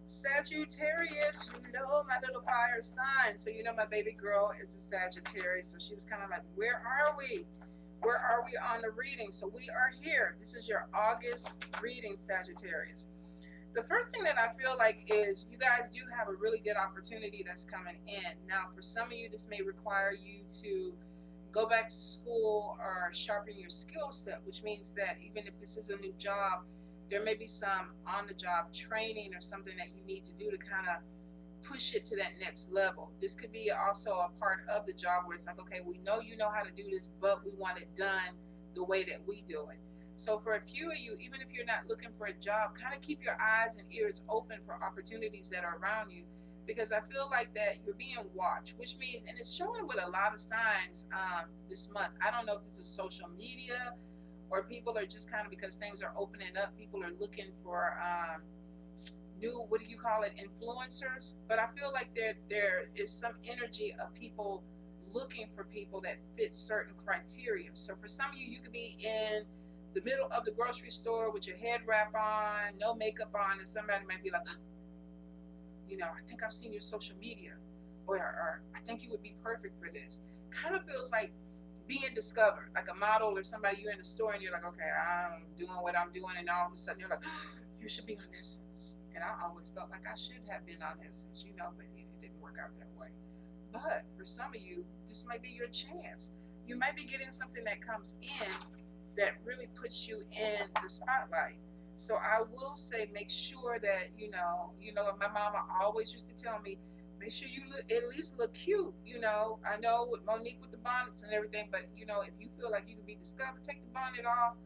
Sagittarius, you know my little fire sign. So you know my baby girl is a Sagittarius. So she was kind of like, where are we? Where are we on the reading? So we are here. This is your August reading, Sagittarius. The first thing that I feel like is you guys do have a really good opportunity that's coming in. Now, for some of you, this may require you to go back to school or sharpen your skill set, which means that even if this is a new job, there may be some on the job training or something that you need to do to kind of push it to that next level. This could be also a part of the job where it's like, okay, we know you know how to do this, but we want it done the way that we do it. So for a few of you, even if you're not looking for a job, kind of keep your eyes and ears open for opportunities that are around you, because I feel like that you're being watched, which means, and it's showing with a lot of signs this month. I don't know if this is social media or people are just kind of, because things are opening up, people are looking for new, what do you call it, influencers. But I feel like there is some energy of people looking for people that fit certain criteria. So for some of you, you could be in the middle of the grocery store with your head wrap on, no makeup on, and somebody might be like, you know, I think I've seen your social media, or I think you would be perfect for this. Kind of feels like being discovered, like a model or somebody, you're in the store and you're like, okay, I'm doing what I'm doing, and all of a sudden you're like, you should be on this. And I always felt like I should have been on this, you know, but it didn't work out that way. But for some of you, this might be your chance. You might be getting something that comes in that really puts you in the spotlight. So I will say, make sure that, you know, my mama always used to tell me, make sure you look, at least look cute. You know, I know with Monique with the bonnets and everything, but you know, if you feel like you can be discovered, take the bonnet off.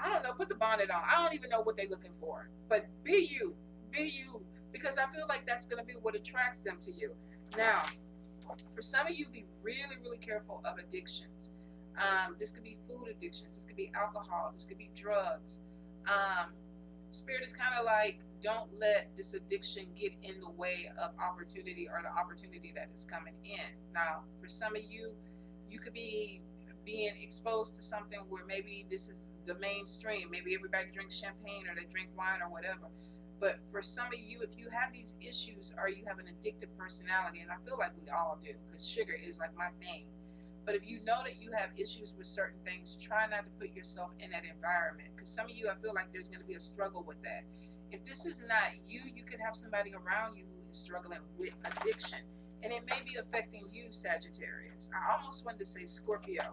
I don't know, put the bonnet on. I don't even know what they're looking for, but be you, because I feel like that's going to be what attracts them to you. Now, for some of you, be really, really careful of addictions. This could be food addictions. This could be alcohol. This could be drugs. Spirit is kind of like, don't let this addiction get in the way of opportunity or the opportunity that is coming in. Now, for some of you, you could be being exposed to something where maybe this is the mainstream. Maybe everybody drinks champagne or they drink wine or whatever. But for some of you, if you have these issues or you have an addictive personality, and I feel like we all do, because sugar is like my thing. But if you know that you have issues with certain things, try not to put yourself in that environment. Because some of you, I feel like there's going to be a struggle with that. If this is not you, you could have somebody around you who is struggling with addiction. And it may be affecting you, Sagittarius. I almost wanted to say Scorpio.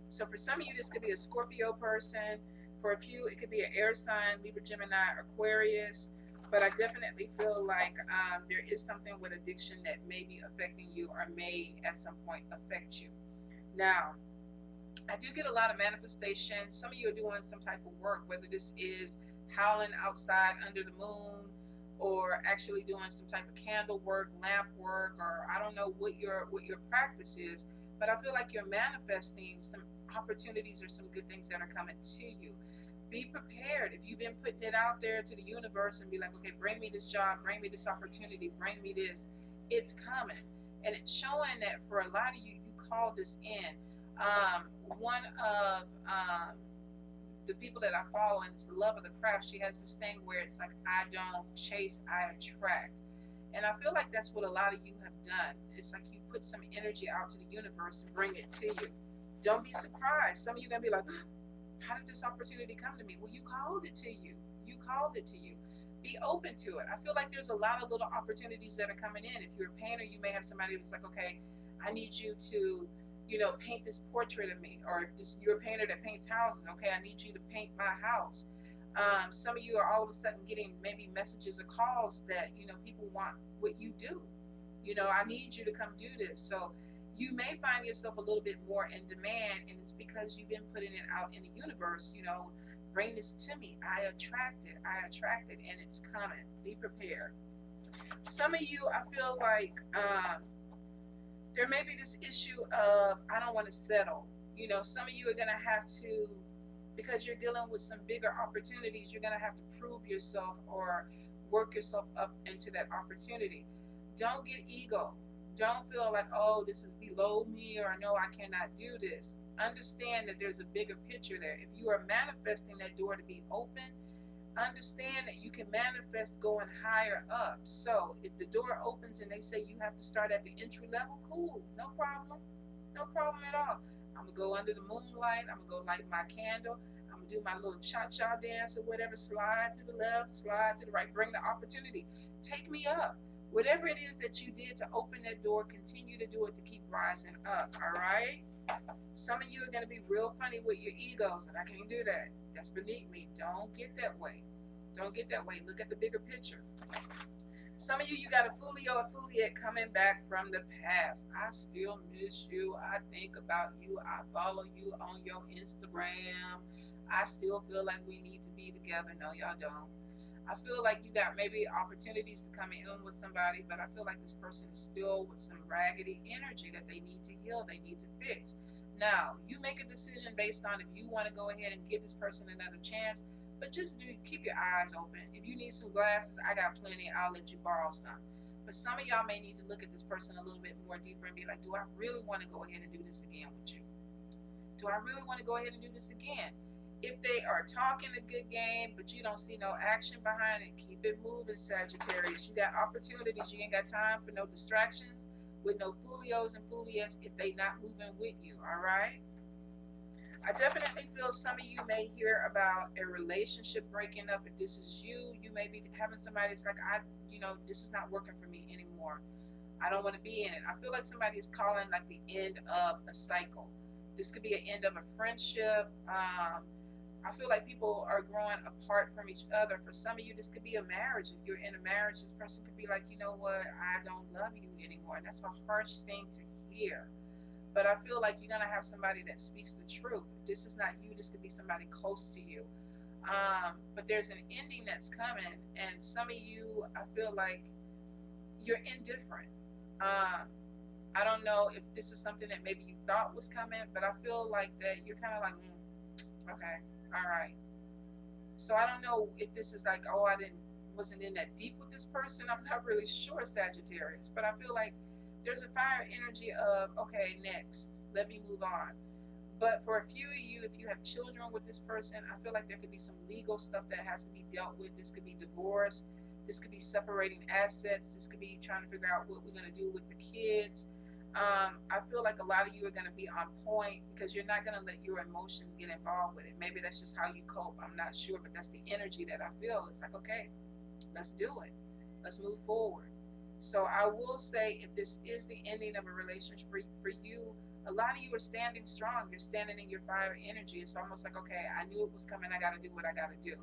So for some of you, this could be a Scorpio person. For a few, it could be an air sign, Libra, Gemini, Aquarius. But I definitely feel like there is something with addiction that may be affecting you or may at some point affect you. Now, I do get a lot of manifestation. Some of you are doing some type of work, whether this is howling outside under the moon or actually doing some type of candle work, lamp work, or I don't know what your practice is, but I feel like you're manifesting some opportunities or some good things that are coming to you. Be prepared. If you've been putting it out there to the universe and be like, okay, bring me this job, bring me this opportunity, bring me this, it's coming. And it's showing that for a lot of you, you called this in. One of the people that I follow, and it's the Love of the Craft, she has this thing where it's like, I don't chase, I attract. And I feel like that's what a lot of you have done. It's like you put some energy out to the universe and bring it to you. Don't be surprised. Some of you are going to be like, how did this opportunity come to me? Well, you called it to you. You called it to you. Be open to it. I feel like there's a lot of little opportunities that are coming in. If you're a painter, you may have somebody who's like, okay, I need you to, you know, paint this portrait of me. Or if you're a painter that paints houses, okay, I need you to paint my house. Some of you are all of a sudden getting maybe messages or calls that, you know, people want what you do. You know, I need you to come do this. So you may find yourself a little bit more in demand, and it's because you've been putting it out in the universe, you know, bring this to me. I attract it, and it's coming. Be prepared. Some of you, I feel like there may be this issue of, I don't want to settle. You know, some of you are going to have to, because you're dealing with some bigger opportunities, you're going to have to prove yourself or work yourself up into that opportunity. Don't get ego. Don't feel like, oh, this is below me, or no, I cannot do this. Understand that there's a bigger picture there. If you are manifesting that door to be open, understand that you can manifest going higher up. So if the door opens and they say you have to start at the entry level, cool, no problem. No problem at all. I'm gonna go under the moonlight. I'm gonna go light my candle. I'm gonna do my little cha-cha dance or whatever. Slide to the left, slide to the right. Bring the opportunity. Take me up. Whatever it is that you did to open that door, continue to do it to keep rising up. All right. Some of you are gonna be real funny with your egos, and I can't do that. That's beneath me. Don't get that way. Don't get that way. Look at the bigger picture. Some of you, you got a Fulio affiliate coming back from the past. I still miss you. I think about you. I follow you on your Instagram. I still feel like we need to be together. No, y'all don't. I feel like you got maybe opportunities to come in with somebody, but I feel like this person is still with some raggedy energy that they need to heal, they need to fix. Now, you make a decision based on if you want to go ahead and give this person another chance. But just keep your eyes open. If you need some glasses, I got plenty. I'll let you borrow some. But some of y'all may need to look at this person a little bit more deeper and be like, do I really want to go ahead and do this again with you? Do I really want to go ahead and do this again? If they are talking a good game, but you don't see no action behind it, keep it moving, Sagittarius. You got opportunities. You ain't got time for no distractions with no Fulios and Fulias if they not moving with you, all right? I definitely feel some of you may hear about a relationship breaking up. If this is you, you may be having somebody that's like, this is not working for me anymore. I don't want to be in it. I feel like somebody is calling like the end of a cycle. This could be an end of a friendship. I feel like people are growing apart from each other. For some of you, this could be a marriage. If you're in a marriage, this person could be like, you know what, I don't love you anymore. And that's a harsh thing to hear. But I feel like you're going to have somebody that speaks the truth. This is not you. This could be somebody close to you. But there's an ending that's coming. And some of you, I feel like you're indifferent. I don't know if this is something that maybe you thought was coming, but I feel like that you're kind of like, okay, all right. So I don't know if this is like, oh, wasn't in that deep with this person. I'm not really sure, Sagittarius. But I feel like there's a fire energy of, okay, next, let me move on. But for a few of you, if you have children with this person, I feel like there could be some legal stuff that has to be dealt with. This could be divorce. This could be separating assets. This could be trying to figure out what we're going to do with the kids. I feel like a lot of you are going to be on point because you're not going to let your emotions get involved with it. Maybe that's just how you cope. I'm not sure, but that's the energy that I feel. It's like, okay, let's do it. Let's move forward. So I will say, if this is the ending of a relationship for you, a lot of you are standing strong. You're standing in your fire energy. It's almost like, okay, I knew it was coming. I got to do what I got to do.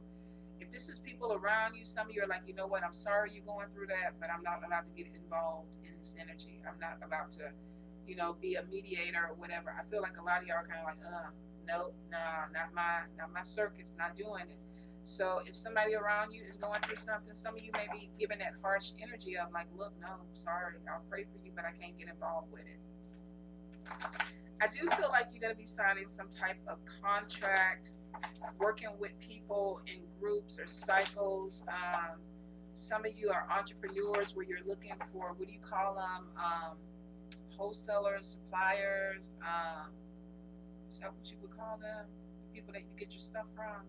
If this is people around you, some of you are like, you know what, I'm sorry you're going through that, but I'm not allowed to get involved in this energy. I'm not allowed to, be a mediator or whatever. I feel like a lot of y'all are kind of like, nope, nah, not my circus, not doing it. So if somebody around you is going through something, some of you may be giving that harsh energy of like, look, no, I'm sorry, I'll pray for you, but I can't get involved with it. I do feel like you're going to be signing some type of contract, working with people in groups or cycles. Some of you are entrepreneurs where you're looking for, what do you call them? Wholesalers, suppliers. Is that what you would call them? The people that you get your stuff from?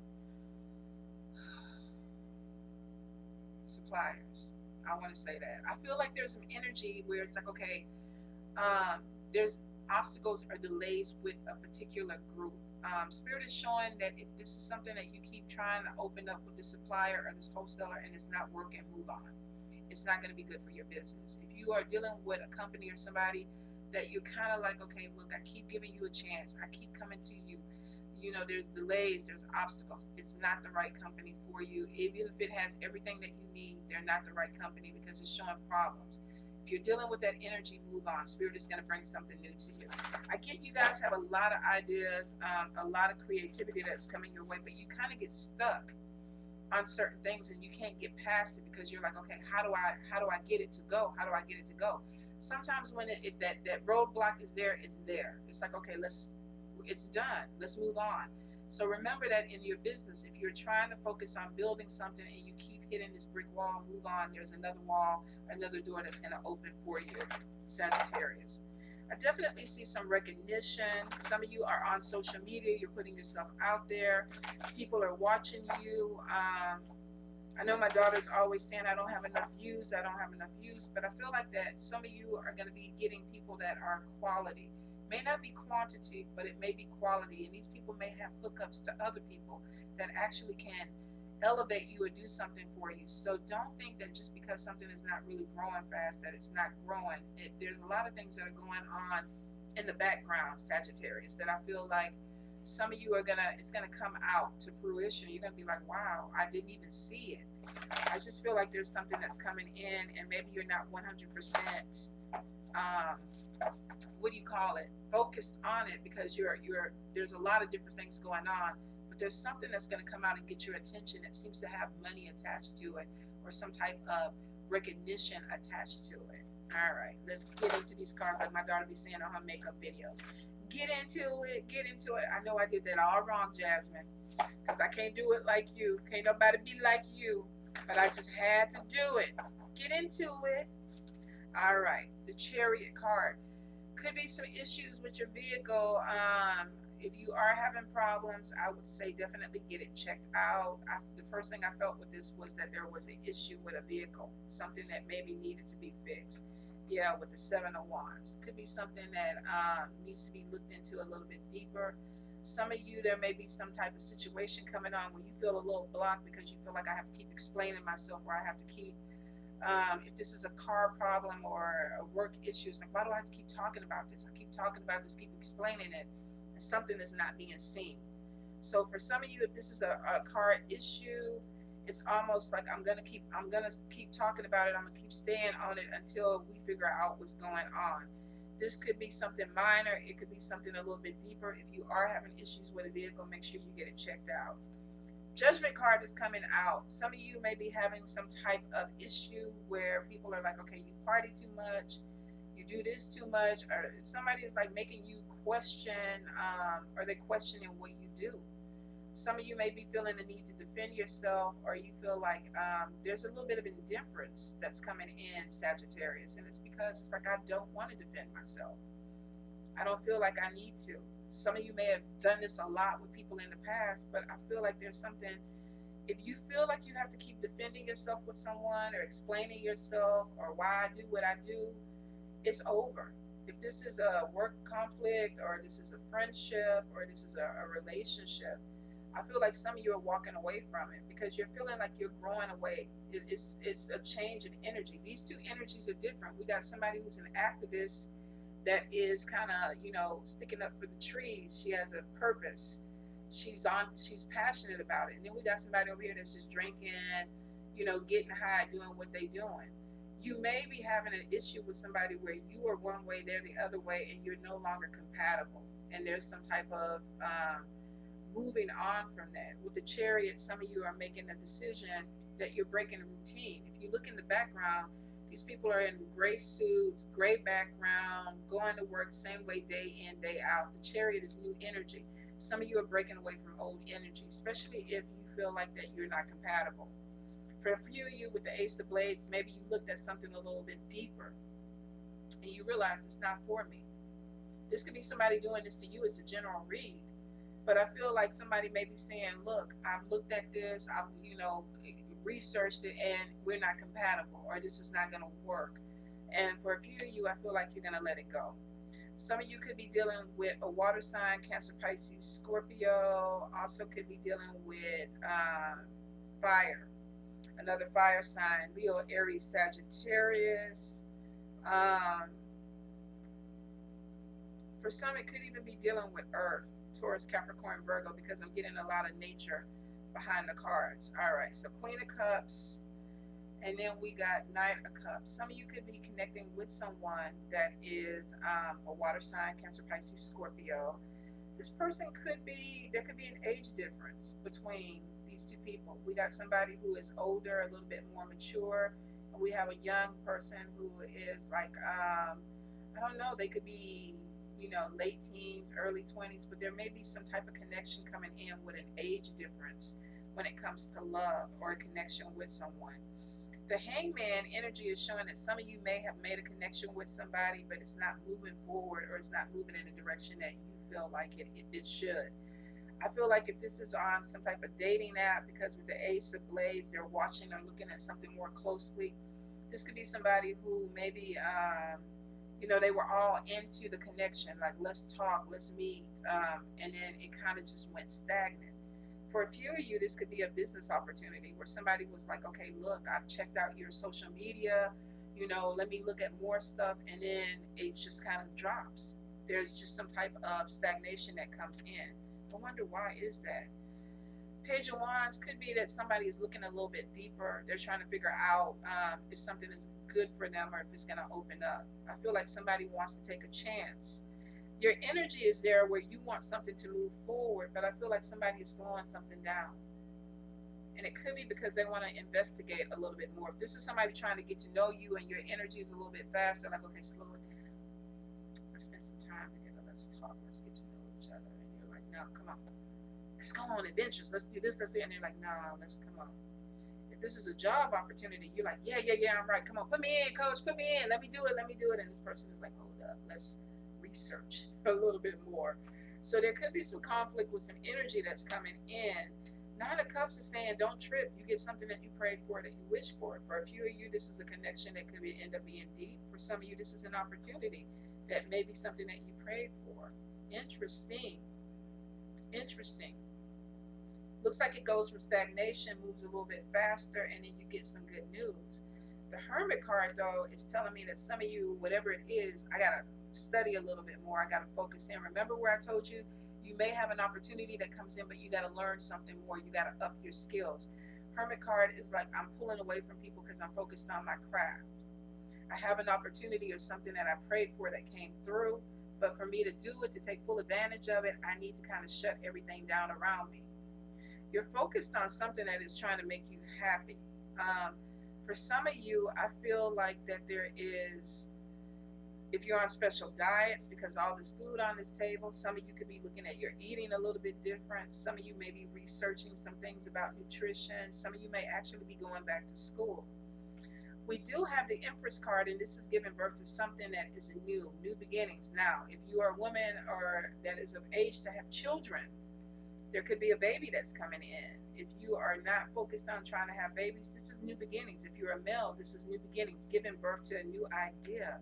Suppliers. I want to say that. I feel like there's some energy where it's like, okay, there's obstacles or delays with a particular group. Spirit is showing that if this is something that you keep trying to open up with the supplier or this wholesaler and it's not working, move on. It's not going to be good for your business. If you are dealing with a company or somebody that you're kind of like, okay, look, I keep giving you a chance. I keep coming to you. There's delays, there's obstacles. It's not the right company for you. Even if it has everything that you need, they're not the right company because it's showing problems. If you're dealing with that energy, move on. Spirit is going to bring something new to you. I get you guys have a lot of ideas, a lot of creativity that's coming your way, but you kind of get stuck on certain things and you can't get past it because you're like, okay, how do I get it to go? How do I get it to go? Sometimes when that roadblock is there, it's there. It's like, okay, it's done. Let's move on. So remember that in your business, if you're trying to focus on building something and you keep hitting this brick wall, move on. There's another wall, another door that's going to open for you, Sagittarius. I definitely see some recognition. Some of you are on social media. You're putting yourself out there. People are watching you. I know my daughter's always saying I don't have enough views. I don't have enough views. But I feel like that some of you are going to be getting people that are quality. May not be quantity, but it may be quality. And these people may have hookups to other people that actually can elevate you or do something for you. So don't think that just because something is not really growing fast that it's not growing. There's a lot of things that are going on in the background, Sagittarius, that I feel like some of you are it's gonna come out to fruition. You're gonna be like, wow, I didn't even see it. I just feel like there's something that's coming in, and maybe you're not 100% what do you call it, focused on it, because there's a lot of different things going on. There's something that's going to come out and get your attention that seems to have money attached to it or some type of recognition attached to it. All right, let's get into these cards like my daughter be saying on her makeup videos. Get into it, get into it. I know I did that all wrong, Jasmine, because I can't do it like you. Can't nobody be like you, but I just had to do it. Get into it. All right, the Chariot card. Could be some issues with your vehicle. If you are having problems, I would say definitely get it checked out. The first thing I felt with this was that there was an issue with a vehicle, something that maybe needed to be fixed. Yeah, with the Seven of Wands. Could be something that needs to be looked into a little bit deeper. Some of you, there may be some type of situation coming on where you feel a little blocked because you feel like I have to keep explaining myself, or I have to keep, if this is a car problem or a work issue, it's like, why do I have to keep talking about this? I keep talking about this, keep explaining it. Something is not being seen. So for some of you, if this is a car issue, it's almost like I'm gonna keep talking about it. I'm gonna keep staying on it until we figure out what's going on. This could be something minor. It could be something a little bit deeper. If you are having issues with a vehicle, make sure you get it checked out. Judgment card is coming out. Some of you may be having some type of issue where people are like, okay, you party too much, you do this too much, or somebody is like making you question, or they're questioning what you do. Some of you may be feeling the need to defend yourself, or you feel like there's a little bit of indifference that's coming in, Sagittarius, and it's because it's like, I don't want to defend myself. I don't feel like I need to. Some of you may have done this a lot with people in the past, but I feel like there's something, if you feel like you have to keep defending yourself with someone or explaining yourself or why I do what I do, it's over. If this is a work conflict, or this is a friendship, or this is a relationship, I feel like some of you are walking away from it because you're feeling like you're growing away. It's a change in energy. These two energies are different. We got somebody who's an activist that is kind of, sticking up for the trees. She has a purpose. She's passionate about it. And then we got somebody over here that's just drinking, getting high, doing what they doing. You may be having an issue with somebody where you are one way, they're the other way, and you're no longer compatible. And there's some type of moving on from that. With the Chariot, some of you are making a decision that you're breaking a routine. If you look in the background, these people are in gray suits, gray background, going to work same way day in, day out. The Chariot is new energy. Some of you are breaking away from old energy, especially if you feel like that you're not compatible. For a few of you with the Ace of Blades, maybe you looked at something a little bit deeper and you realize it's not for me. This could be somebody doing this to you as a general read. But I feel like somebody may be saying, look, I've looked at this, I've researched it, and we're not compatible, or this is not going to work. And for a few of you, I feel like you're going to let it go. Some of you could be dealing with a water sign, Cancer, Pisces, Scorpio. Also could be dealing with fire. Another fire sign, Leo, Aries, Sagittarius. For some, it could even be dealing with Earth, Taurus, Capricorn, Virgo, because I'm getting a lot of nature behind the cards. All right, so Queen of Cups, and then we got Knight of Cups. Some of you could be connecting with someone that is a water sign, Cancer, Pisces, Scorpio. This person there could be an age difference between these two people. We got somebody who is older, a little bit more mature, and we have a young person who is like, I don't know, they could be, late teens, early 20s, but there may be some type of connection coming in with an age difference when it comes to love or a connection with someone. the Hangman energy is showing that some of you may have made a connection with somebody, but it's not moving forward, or it's not moving in the direction that you feel like it should. I feel like if this is on some type of dating app, because with the Ace of Blades, they're watching or looking at something more closely. This could be somebody who maybe, you know, they were all into the connection, like let's talk, let's meet, and then it kind of just went stagnant. For a few of you, this could be a business opportunity where somebody was like, okay, look, I've checked out your social media, you know, let me look at more stuff, and then it just kind of drops. There's just some type of stagnation that comes in. I wonder why is that? Page of Wands could be that somebody is looking a little bit deeper. They're trying to figure out if something is good for them or if it's going to open up. I feel like somebody wants to take a chance. Your energy is there where you want something to move forward, but I feel like somebody is slowing something down. And it could be because they want to investigate a little bit more. If this is somebody trying to get to know you and your energy is a little bit faster, like, okay, slow it down. Let's spend some time together. Let's talk. Let's get to know each other. And you're like, no, come on. Let's go on adventures. Let's do this, let's do it. And they're like, no, let's come on. If this is a job opportunity, you're like, yeah, I'm right. Come on, put me in, coach, put me in. Let me do it. And this person is like, hold up, let's research a little bit more. So there could be some conflict with some energy that's coming in. Nine of Cups is saying, don't trip. You get something that you prayed for, that you wish for. For a few of you, this is a connection that could end up being deep. For some of you, this is an opportunity that may be something that you prayed for. Interesting. Looks like it goes from stagnation, moves a little bit faster, and then you get some good news. The Hermit card, though, is telling me that some of you, whatever it is, I got to study a little bit more. I got to focus in. Remember where I told you, you may have an opportunity that comes in, but you got to learn something more. You got to up your skills. Hermit card is like, I'm pulling away from people because I'm focused on my craft. I have an opportunity or something that I prayed for that came through, but for me to do it, to take full advantage of it, I need to kind of shut everything down around me. You're focused on something that is trying to make you happy. For some of you, I feel like that there is, if you're on special diets, because all this food on this table, some of you could be looking at your eating a little bit different. Some of you may be researching some things about nutrition. Some of you may actually be going back to school. We do have the Empress card, and this is giving birth to something that is new beginnings. Now, if you are a woman or that is of age to have children, there could be a baby that's coming in. If you are not focused on trying to have babies, this is new beginnings. If you're a male, this is new beginnings, giving birth to a new idea.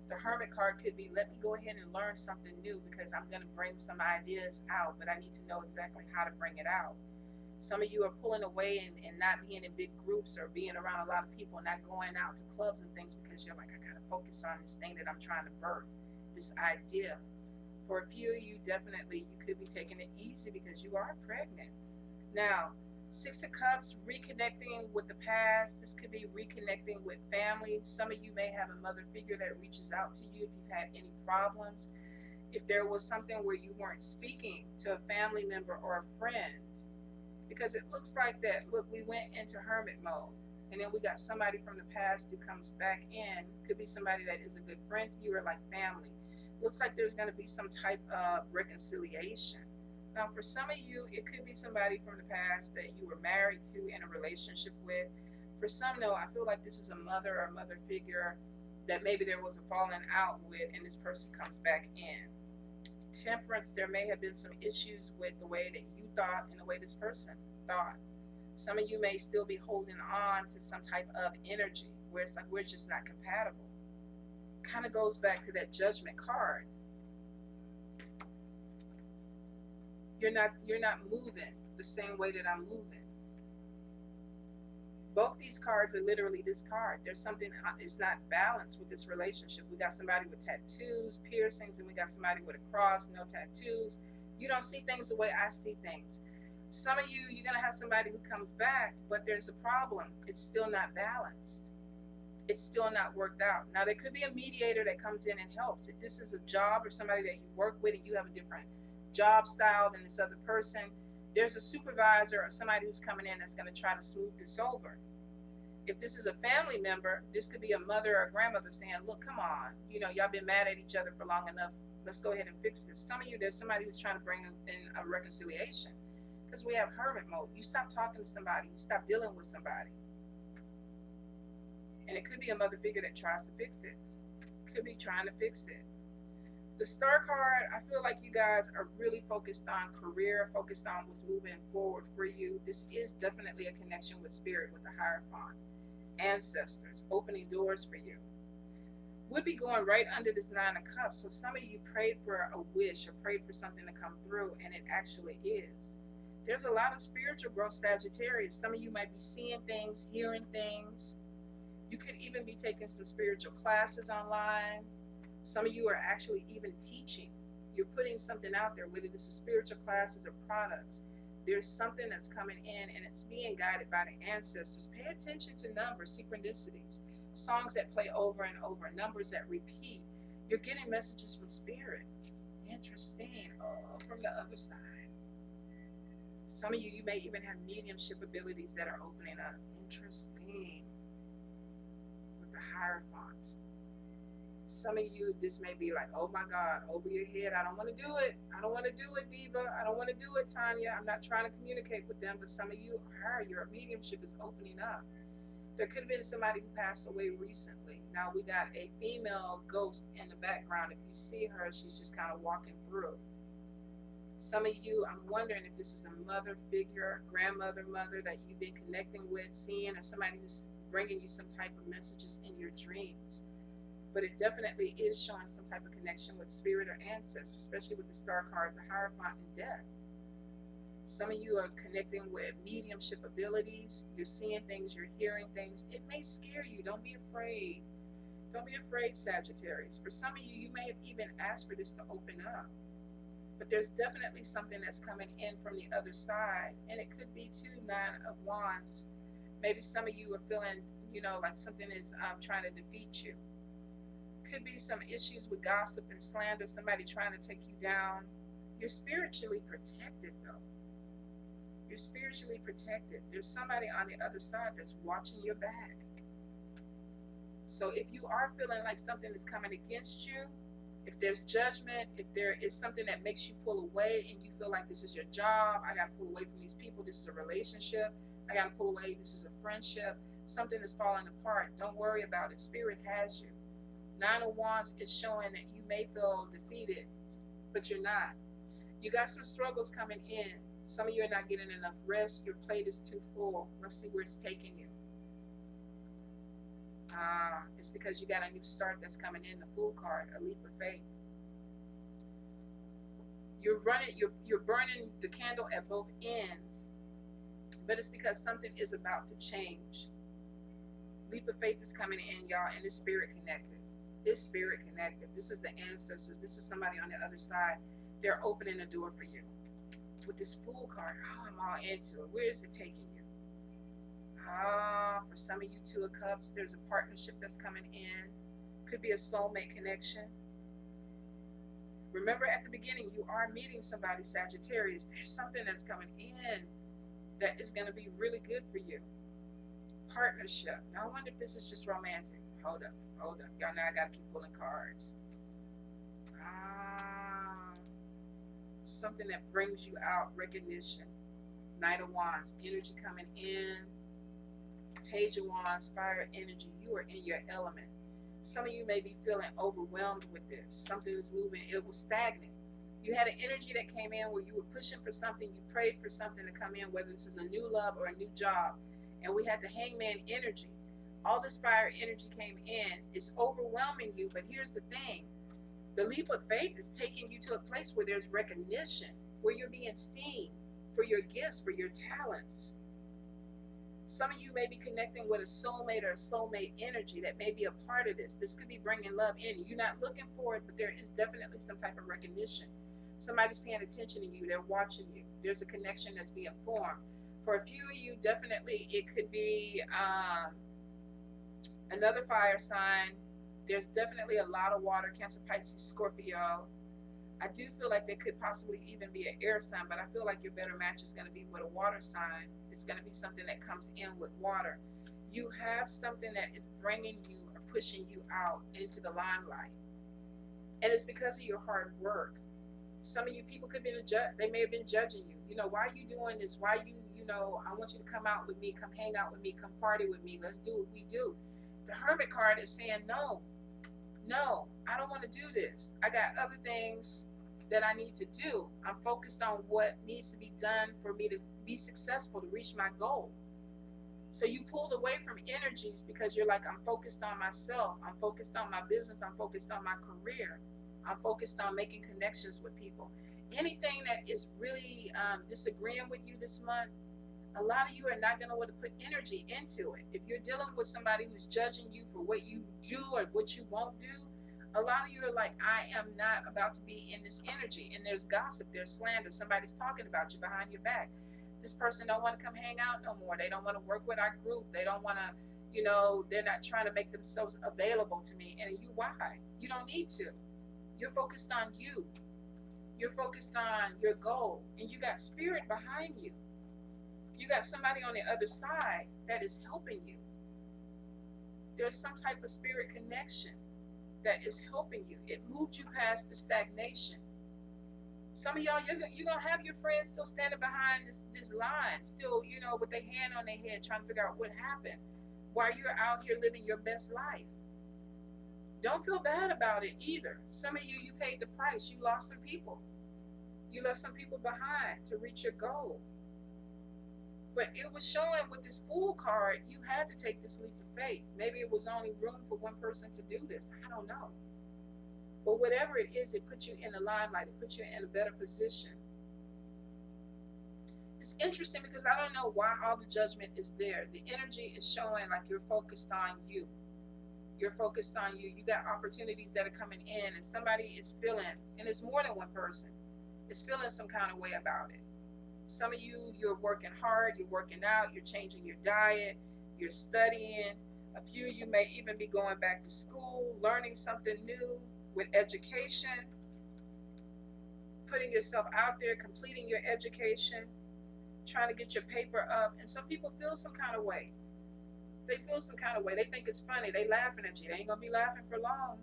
The Hermit card could be, let me go ahead and learn something new because I'm going to bring some ideas out, but I need to know exactly how to bring it out. Some of you are pulling away and not being in big groups or being around a lot of people, not going out to clubs and things because you're like, I got to focus on this thing that I'm trying to birth, this idea. For a few of you, definitely, you could be taking it easy because you are pregnant. Now, Six of Cups, reconnecting with the past. This could be reconnecting with family. Some of you may have a mother figure that reaches out to you if you've had any problems. If there was something where you weren't speaking to a family member or a friend. Because it looks like that, look, we went into hermit mode. And then we got somebody from the past who comes back in. Could be somebody that is a good friend to you or like family. Looks like there's going to be some type of reconciliation. Now, for some of you, it could be somebody from the past that you were married to, in a relationship with. For some, no, I feel like this is a mother or mother figure that maybe there was a falling out with, and this person comes back in. Temperance, there may have been some issues with the way that you thought and the way this person thought. Some of you may still be holding on to some type of energy where it's like we're just not compatible. Kind of goes back to that Judgment card. You're not moving the same way that I'm moving. Both these cards are literally this card. There's something is not balanced with this relationship. We got somebody with tattoos, piercings, and we got somebody with a cross, no tattoos. You don't see things the way I see things. Some of you, you're gonna have somebody who comes back, but there's a problem. It's still not balanced. It's still not worked out. Now, there could be a mediator that comes in and helps. If this is a job or somebody that you work with and you have a different job style than this other person, there's a supervisor or somebody who's coming in that's going to try to smooth this over. If this is a family member, this could be a mother or a grandmother saying, look, come on, you know, y'all been mad at each other for long enough. Let's go ahead and fix this. Some of you, there's somebody who's trying to bring in a reconciliation because we have hermit mode. You stop talking to somebody, you stop dealing with somebody. it could be a mother figure that tries to fix it. Could be trying to fix it. The Star card, I feel like you guys are really focused on career, focused on what's moving forward for you. This is definitely a connection with spirit, with the Hierophant. Ancestors, opening doors for you. Would be going right under this Nine of Cups. So some of you prayed for a wish or prayed for something to come through, and it actually is. There's a lot of spiritual growth, Sagittarius. Some of you might be seeing things, hearing things. You could even be taking some spiritual classes online. Some of you are actually even teaching. You're putting something out there, whether this is spiritual classes or products. There's something that's coming in, and it's being guided by the ancestors. Pay attention to numbers, synchronicities, songs that play over and over, numbers that repeat. You're getting messages from spirit. Interesting. Oh, from the other side. Some of you, you may even have mediumship abilities that are opening up. Interesting. With the Hierophant. Some of you, this may be like, oh my God, over your head. I don't want to do it. I don't want to do it, Diva. I don't want to do it, Tonya. I'm not trying to communicate with them, but some of you are, your mediumship is opening up. There could have been somebody who passed away recently. Now we got a female ghost in the background. If you see her, she's just kind of walking through. Some of you, I'm wondering if this is a mother figure, grandmother, mother that you've been connecting with, seeing, or somebody who's bringing you some type of messages in your dreams. But it definitely is showing some type of connection with spirit or ancestors, especially with the Star card, the Hierophant, and death. Some of you are connecting with mediumship abilities. You're seeing things, you're hearing things. It may scare you. Don't be afraid. Don't be afraid, Sagittarius. For some of you, you may have even asked for this to open up. But there's definitely something that's coming in from the other side. And it could be too, Nine of Wands. Maybe some of you are feeling, like something is trying to defeat you. Could be some issues with gossip and slander, somebody trying to take you down. You're spiritually protected, though. You're spiritually protected. There's somebody on the other side that's watching your back. So if you are feeling like something is coming against you, if there's judgment, if there is something that makes you pull away and you feel like this is your job, I got to pull away from these people, this is a relationship, I got to pull away, this is a friendship, something is falling apart, don't worry about it. Spirit has you. Nine of Wands is showing that you may feel defeated, but you're not. You got some struggles coming in. Some of you are not getting enough rest. Your plate is too full. Let's see where it's taking you. It's because you got a new start that's coming in, the Fool card, a leap of faith. You're burning the candle at both ends, but it's because something is about to change. Leap of faith is coming in, y'all, and it's spirit connected. It's spirit connected. This is the ancestors. This is somebody on the other side. They're opening a door for you. With this Fool card, I'm all into it. Where is it taking you? For some of you, Two of Cups, there's a partnership that's coming in. Could be a soulmate connection. Remember at the beginning, you are meeting somebody, Sagittarius. There's something that's coming in that is going to be really good for you. Partnership. Now I wonder if this is just romantic. Hold up. Y'all know I got to keep pulling cards. Something that brings you out, recognition. Knight of Wands, energy coming in. Page of Wands, fire energy. You are in your element. Some of you may be feeling overwhelmed with this. Something is moving. It was stagnant. You had an energy that came in where you were pushing for something. You prayed for something to come in, whether this is a new love or a new job. And we had the Hangman energy. All this fire energy came in. It's overwhelming you. But here's the thing. The leap of faith is taking you to a place where there's recognition, where you're being seen for your gifts, for your talents. Some of you may be connecting with a soulmate or a soulmate energy that may be a part of this. This could be bringing love in. You're not looking for it, but there is definitely some type of recognition. Somebody's paying attention to you. They're watching you. There's a connection that's being formed. For a few of you, definitely it could be another fire sign. There's definitely a lot of water, Cancer, Pisces, Scorpio. I do feel like there could possibly even be an air sign, but I feel like your better match is going to be with a water sign. It's going to be something that comes in with water. You have something that is bringing you or pushing you out into the limelight. And it's because of your hard work. Some of you people could be they may have been judging you. Why are you doing this? Why I want you to come out with me, come hang out with me, come party with me. Let's do what we do. the Hermit card is saying, no, I don't want to do this. I got other things that I need to do. I'm focused on what needs to be done for me to be successful, to reach my goal. So you pulled away from energies because you're like, I'm focused on myself. I'm focused on my business. I'm focused on my career. I'm focused on making connections with people. Anything that is really disagreeing with you this month, a lot of you are not going to want to put energy into it. If you're dealing with somebody who's judging you for what you do or what you won't do, a lot of you are like, I am not about to be in this energy. And there's gossip, there's slander. Somebody's talking about you behind your back. This person don't want to come hang out no more. They don't want to work with our group. They don't want to, you know, they're not trying to make themselves available to me. And you, why? You don't need to. You're focused on you. You're focused on your goal. And you got spirit behind you. You got somebody on the other side that is helping you. There's some type of spirit connection that is helping you. It moved you past the stagnation. Some of y'all, you're going to have your friends still standing behind this line, still, you know, with their hand on their head, trying to figure out what happened while you're out here living your best life. Don't feel bad about it either. Some of you paid the price. You lost some people. You left some people behind to reach your goal. But it was showing with this Fool card, you had to take this leap of faith. Maybe it was only room for one person to do this. I don't know. But whatever it is, it puts you in the limelight. It puts you in a better position. It's interesting because I don't know why all the judgment is there. The energy is showing like you're focused on you. You're focused on you. You got opportunities that are coming in, and somebody is feeling, and it's more than one person, is feeling some kind of way about it. Some of you, you're working hard, you're working out, you're changing your diet, you're studying. A few of you may even be going back to school, learning something new with education, putting yourself out there, completing your education, trying to get your paper up. And some people feel some kind of way. They feel some kind of way. They think it's funny. They laughing at you. They ain't going to be laughing for long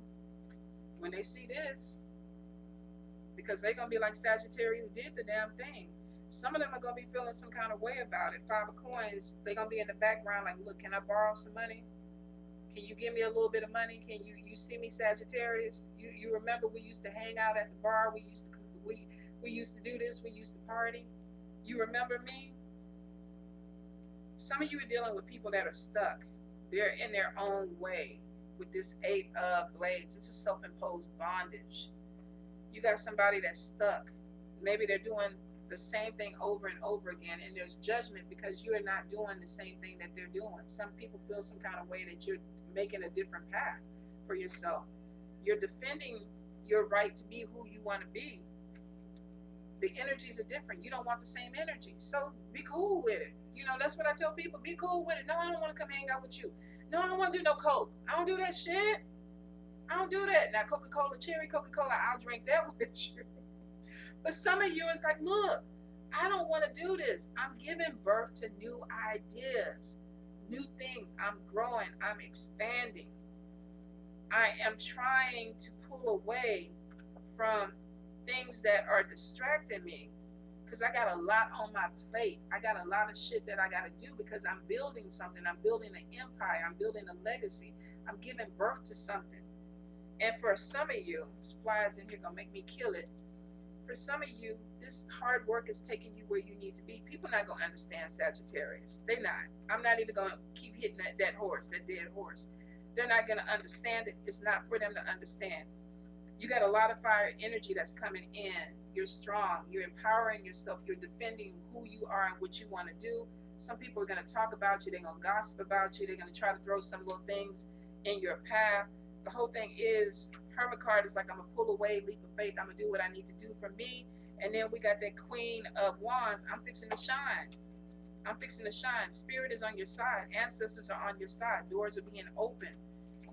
when they see this, because they're going to be like Sagittarius did the damn thing. Some of them are going to be feeling some kind of way about it. 5 of coins, they're going to be in the background like, look, can I borrow some money? Can you give me a little bit of money? Can you see me, Sagittarius? You remember we used to hang out at the bar. We used to do this. We used to party. You remember me? Some of you are dealing with people that are stuck. They're in their own way with this 8 of blades. This is self-imposed bondage. You got somebody that's stuck. Maybe they're doing the same thing over and over again, and there's judgment because you are not doing the same thing that they're doing. Some people feel some kind of way that you're making a different path for yourself. You're defending your right to be who you want to be. The energies are different. You don't want the same energy, so be cool with it. You know, that's what I tell people. Be cool with it. No, I don't want to come hang out with you. No, I don't want to do no Coke. I don't do that shit. I don't do that. Now, Coca-Cola, cherry Coca-Cola, I'll drink that with you. But some of you, it's like, look, I don't want to do this. I'm giving birth to new ideas, new things. I'm growing. I'm expanding. I am trying to pull away from things that are distracting me because I got a lot on my plate. I got a lot of shit that I got to do because I'm building something. I'm building an empire. I'm building a legacy. I'm giving birth to something. And for some of you, this flies in here going to make me kill it. For some of you, this hard work is taking you where you need to be. People not going to understand Sagittarius. They're not. I'm not even going to keep hitting that horse, that dead horse. They're not going to understand it. It's not for them to understand. You got a lot of fire energy that's coming in. You're strong. You're empowering yourself. You're defending who you are and what you want to do. Some people are going to talk about you. They're going to gossip about you. They're going to try to throw some little things in your path. The whole thing is, Hermit card is like, I'm going to pull away, leap of faith. I'm going to do what I need to do for me. And then we got that Queen of Wands. I'm fixing to shine. I'm fixing to shine. Spirit is on your side. Ancestors are on your side. Doors are being opened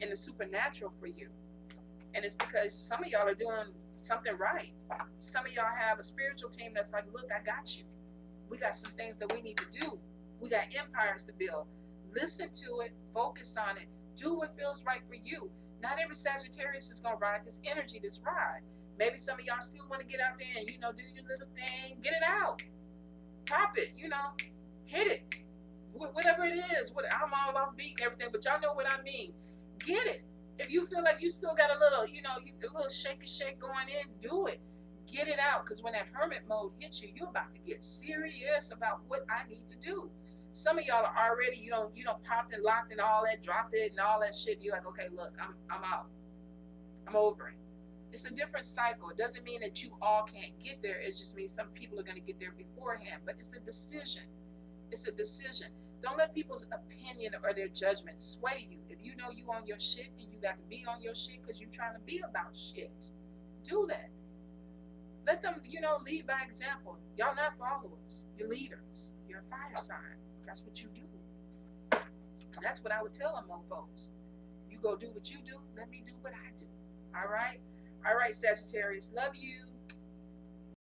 in the supernatural for you. And it's because some of y'all are doing something right. Some of y'all have a spiritual team that's like, look, I got you. We got some things that we need to do. We got empires to build. Listen to it. Focus on it. Do what feels right for you. Not every Sagittarius is going to ride this energy, this ride. Maybe some of y'all still want to get out there and, you know, do your little thing. Get it out. Pop it, you know. Hit it. whatever it is. I'm all off beat and everything, but y'all know what I mean. Get it. If you feel like you still got a little, a little shake going in, do it. Get it out, because when that hermit mode hits you, you're about to get serious about what I need to do. Some of y'all are already, popped and locked and all that, dropped it and all that shit. You're like, okay, look, I'm out. I'm over it. It's a different cycle. It doesn't mean that you all can't get there. It just means some people are going to get there beforehand. But it's a decision. It's a decision. Don't let people's opinion or their judgment sway you. If you know you on your shit and you got to be on your shit because you're trying to be about shit, do that. Let them, lead by example. Y'all not followers. You're leaders. You're a fire sign. That's what you do. And that's what I would tell them, mofos. You go do what you do. Let me do what I do. All right? All right, Sagittarius. Love you.